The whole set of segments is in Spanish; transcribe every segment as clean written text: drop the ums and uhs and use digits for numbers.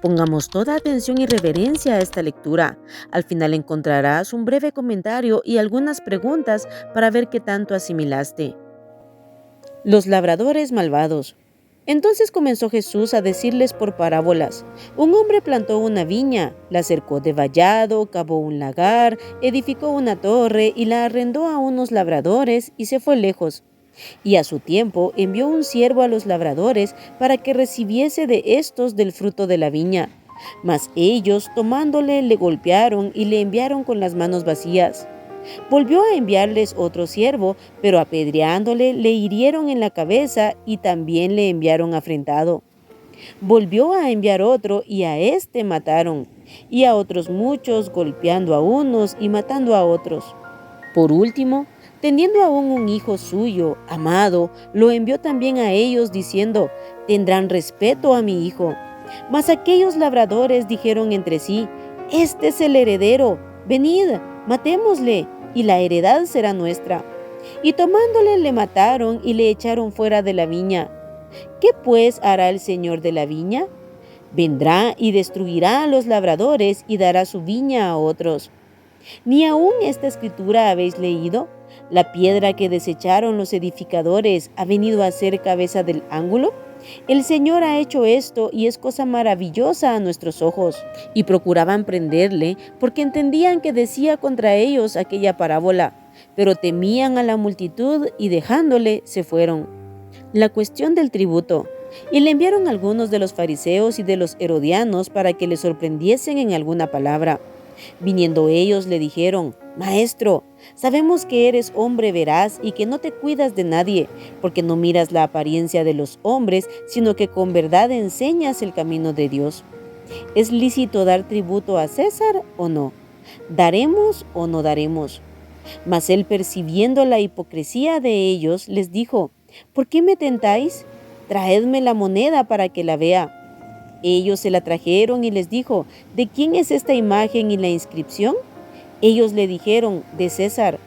Pongamos toda atención y reverencia a esta lectura. Al final encontrarás un breve comentario y algunas preguntas para ver qué tanto asimilaste. Los labradores malvados. Entonces comenzó Jesús a decirles por parábolas. Un hombre plantó una viña, la cercó de vallado, cavó un lagar, edificó una torre y la arrendó a unos labradores y se fue lejos. Y a su tiempo envió un siervo a los labradores para que recibiese de estos del fruto de la viña. Mas ellos, tomándole, le golpearon y le enviaron con las manos vacías. Volvió a enviarles otro siervo, pero apedreándole le hirieron en la cabeza y también le enviaron afrentado. Volvió a enviar otro y a éste mataron, y a otros muchos, golpeando a unos y matando a otros. Por último, teniendo aún un hijo suyo, amado, lo envió también a ellos diciendo: tendrán respeto a mi hijo. Mas aquellos labradores dijeron entre sí: este es el heredero, venid, matémosle, y la heredad será nuestra. Y tomándole le mataron y le echaron fuera de la viña. ¿Qué pues hará el señor de la viña? Vendrá y destruirá a los labradores y dará su viña a otros. ¿Ni aún esta escritura habéis leído? La piedra que desecharon los edificadores ha venido a ser cabeza del ángulo. El Señor ha hecho esto y es cosa maravillosa a nuestros ojos. Y procuraban prenderle porque entendían que decía contra ellos aquella parábola, pero temían a la multitud y dejándole se fueron. La cuestión del tributo. Y le enviaron algunos de los fariseos y de los herodianos para que le sorprendiesen en alguna palabra. Viniendo ellos le dijeron: Maestro, sabemos que eres hombre veraz y que no te cuidas de nadie, porque no miras la apariencia de los hombres, sino que con verdad enseñas el camino de Dios. ¿Es lícito dar tributo a César o no? ¿Daremos o no daremos? Mas él, percibiendo la hipocresía de ellos, les dijo: ¿por qué me tentáis? Traedme la moneda para que la vea. Ellos se la trajeron y les dijo: ¿de quién es esta imagen y la inscripción? Ellos le dijeron: de César.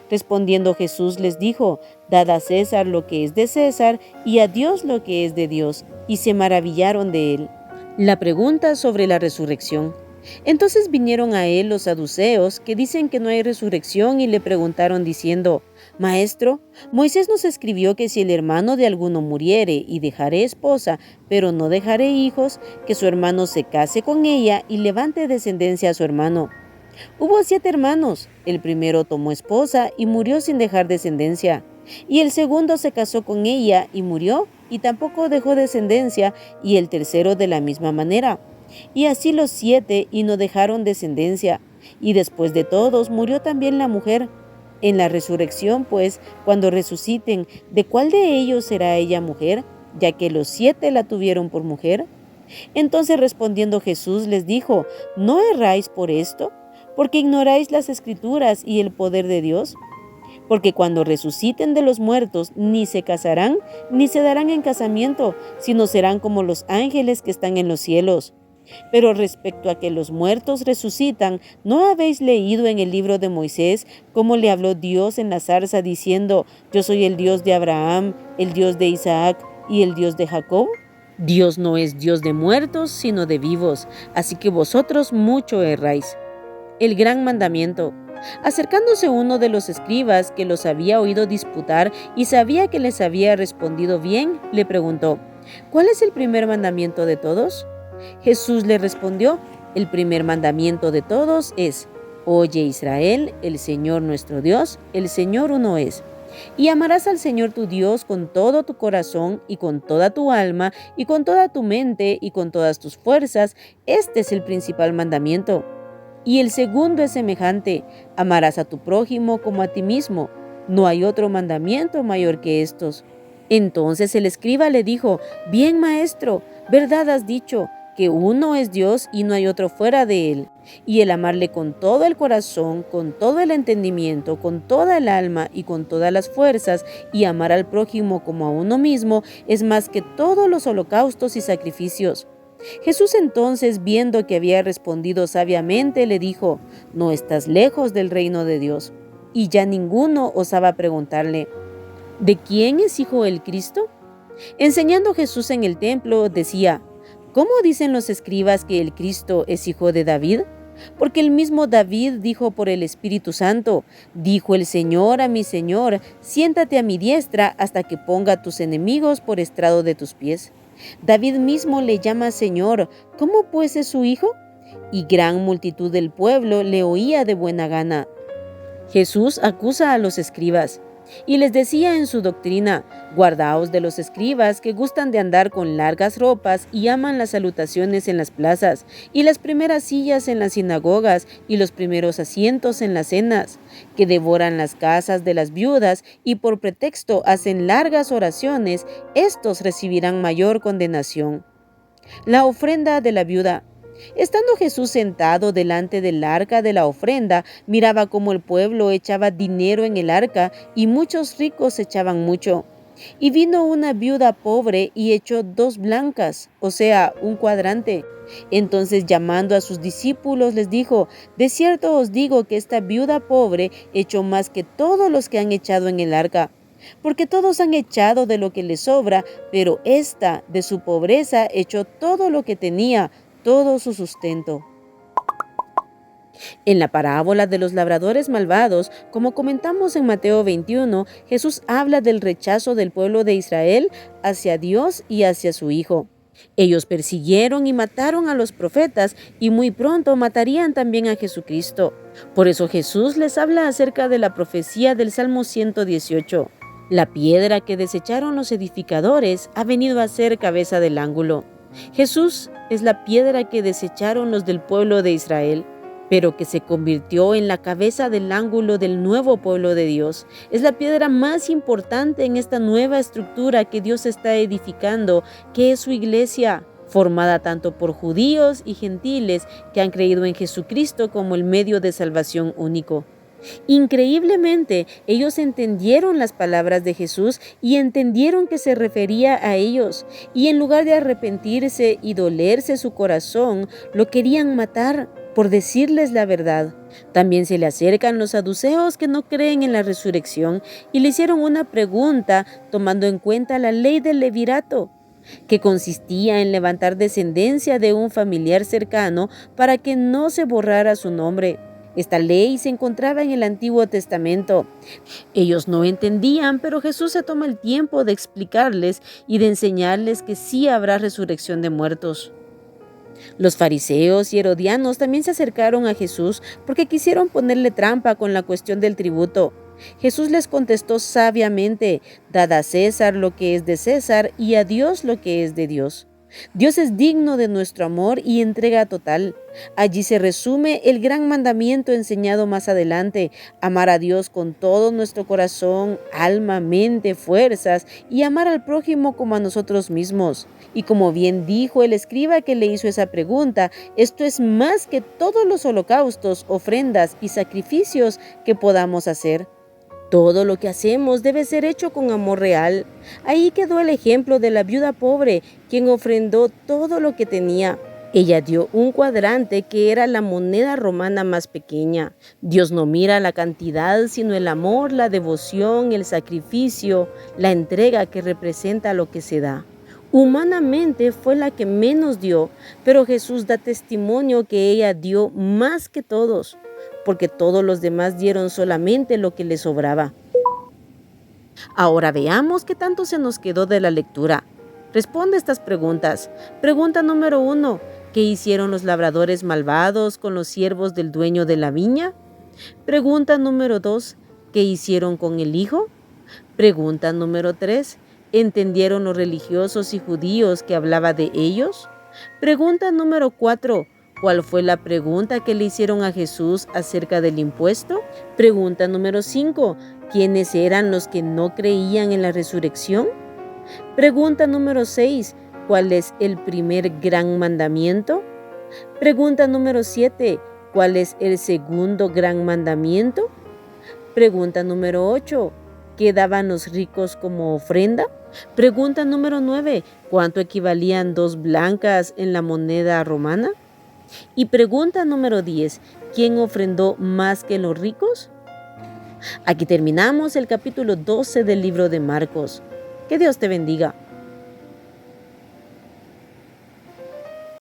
Respondiendo Jesús les dijo: dad a César lo que es de César y a Dios lo que es de Dios. Y se maravillaron de él. La pregunta sobre la resurrección. Entonces vinieron a él los saduceos, que dicen que no hay resurrección, y le preguntaron diciendo: Maestro, Moisés nos escribió que si el hermano de alguno muriere y dejare esposa, pero no dejare hijos, que su hermano se case con ella y levante descendencia a su hermano. Hubo 7 hermanos. El primero tomó esposa y murió sin dejar descendencia. Y el segundo se casó con ella y murió, y tampoco dejó descendencia, y el tercero de la misma manera. Y así los 7, y no dejaron descendencia. Y después de todos murió también la mujer. En la resurrección, pues, cuando resuciten, ¿de cuál de ellos será ella mujer, ya que los 7 la tuvieron por mujer? Entonces respondiendo Jesús les dijo: ¿no erráis por esto? Porque ignoráis las Escrituras y el poder de Dios. Porque cuando resuciten de los muertos, ni se casarán, ni se darán en casamiento, sino serán como los ángeles que están en los cielos. Pero respecto a que los muertos resucitan, ¿no habéis leído en el libro de Moisés cómo le habló Dios en la zarza diciendo: yo soy el Dios de Abraham, el Dios de Isaac y el Dios de Jacob? Dios no es Dios de muertos, sino de vivos, así que vosotros mucho erráis. El gran mandamiento. Acercándose uno de los escribas, que los había oído disputar y sabía que les había respondido bien, le preguntó: ¿cuál es el primer mandamiento de todos? Jesús le respondió: el primer mandamiento de todos es: oye Israel, el Señor nuestro Dios, el Señor uno es. Y amarás al Señor tu Dios con todo tu corazón y con toda tu alma y con toda tu mente y con todas tus fuerzas. Este es el principal mandamiento. Y el segundo es semejante: amarás a tu prójimo como a ti mismo. No hay otro mandamiento mayor que estos. Entonces el escriba le dijo: bien, maestro, verdad has dicho, que uno es Dios y no hay otro fuera de él. Y el amarle con todo el corazón, con todo el entendimiento, con toda el alma y con todas las fuerzas, y amar al prójimo como a uno mismo, es más que todos los holocaustos y sacrificios. Jesús entonces, viendo que había respondido sabiamente, le dijo: no estás lejos del reino de Dios. Y ya ninguno osaba preguntarle: ¿de quién es hijo el Cristo? Enseñando Jesús en el templo, decía: ¿Cómo dicen los escribas que el Cristo es hijo de David? Porque el mismo David dijo por el Espíritu Santo, dijo el Señor a mi Señor, siéntate a mi diestra hasta que ponga a tus enemigos por estrado de tus pies. David mismo le llama Señor, ¿cómo pues es su hijo? Y gran multitud del pueblo le oía de buena gana. Jesús acusa a los escribas y les decía en su doctrina, guardaos de los escribas que gustan de andar con largas ropas y aman las salutaciones en las plazas y las primeras sillas en las sinagogas y los primeros asientos en las cenas, que devoran las casas de las viudas y por pretexto hacen largas oraciones, estos recibirán mayor condenación. La ofrenda de la viuda. Estando Jesús sentado delante del arca de la ofrenda, miraba cómo el pueblo echaba dinero en el arca y muchos ricos echaban mucho. Y vino una viuda pobre y echó 2 blancas, o sea, un cuadrante. Entonces llamando a sus discípulos les dijo, de cierto os digo que esta viuda pobre echó más que todos los que han echado en el arca. Porque todos han echado de lo que les sobra, pero ésta de su pobreza echó todo lo que tenía, todo su sustento. En la parábola de los labradores malvados, como comentamos en Mateo 21, Jesús habla del rechazo del pueblo de Israel hacia Dios y hacia su Hijo. Ellos persiguieron y mataron a los profetas y muy pronto matarían también a Jesucristo. Por eso Jesús les habla acerca de la profecía del Salmo 118. La piedra que desecharon los edificadores ha venido a ser cabeza del ángulo. Jesús es la piedra que desecharon los del pueblo de Israel, pero que se convirtió en la cabeza del ángulo del nuevo pueblo de Dios. Es la piedra más importante en esta nueva estructura que Dios está edificando, que es su iglesia, formada tanto por judíos y gentiles que han creído en Jesucristo como el medio de salvación único. Increíblemente, ellos entendieron las palabras de Jesús y entendieron que se refería a ellos, y en lugar de arrepentirse y dolerse su corazón, lo querían matar por decirles la verdad. También se le acercan los saduceos que no creen en la resurrección y le hicieron una pregunta tomando en cuenta la ley del levirato, que consistía en levantar descendencia de un familiar cercano para que no se borrara su nombre. Esta ley se encontraba en el Antiguo Testamento. Ellos no entendían, pero Jesús se toma el tiempo de explicarles y de enseñarles que sí habrá resurrección de muertos. Los fariseos y herodianos también se acercaron a Jesús porque quisieron ponerle trampa con la cuestión del tributo. Jesús les contestó sabiamente, dad a César lo que es de César y a Dios lo que es de Dios. Dios es digno de nuestro amor y entrega total. Allí se resume el gran mandamiento enseñado más adelante, amar a Dios con todo nuestro corazón, alma, mente, fuerzas y amar al prójimo como a nosotros mismos. Y como bien dijo el escriba que le hizo esa pregunta, esto es más que todos los holocaustos, ofrendas y sacrificios que podamos hacer. Todo lo que hacemos debe ser hecho con amor real. Ahí quedó el ejemplo de la viuda pobre, quien ofrendó todo lo que tenía. Ella dio un cuadrante que era la moneda romana más pequeña. Dios no mira la cantidad, sino el amor, la devoción, el sacrificio, la entrega que representa lo que se da. Humanamente fue la que menos dio, pero Jesús da testimonio que ella dio más que todos, porque todos los demás dieron solamente lo que les sobraba. Ahora veamos qué tanto se nos quedó de la lectura. Responde estas preguntas. Pregunta número 1. ¿Qué hicieron los labradores malvados con los siervos del dueño de la viña? Pregunta número 2. ¿Qué hicieron con el hijo? Pregunta número 3. ¿Entendieron los religiosos y judíos que hablaba de ellos? Pregunta número 4. ¿Cuál fue la pregunta que le hicieron a Jesús acerca del impuesto? Pregunta número 5. ¿Quiénes eran los que no creían en la resurrección? Pregunta número 6. ¿Cuál es el primer gran mandamiento? Pregunta número 7. ¿Cuál es el segundo gran mandamiento? Pregunta número 8. ¿Qué daban los ricos como ofrenda? Pregunta número 9. ¿Cuánto equivalían 2 blancas en la moneda romana? Y pregunta número 10. ¿Quién ofrendó más que los ricos? Aquí terminamos el capítulo 12 del libro de Marcos. Que Dios te bendiga.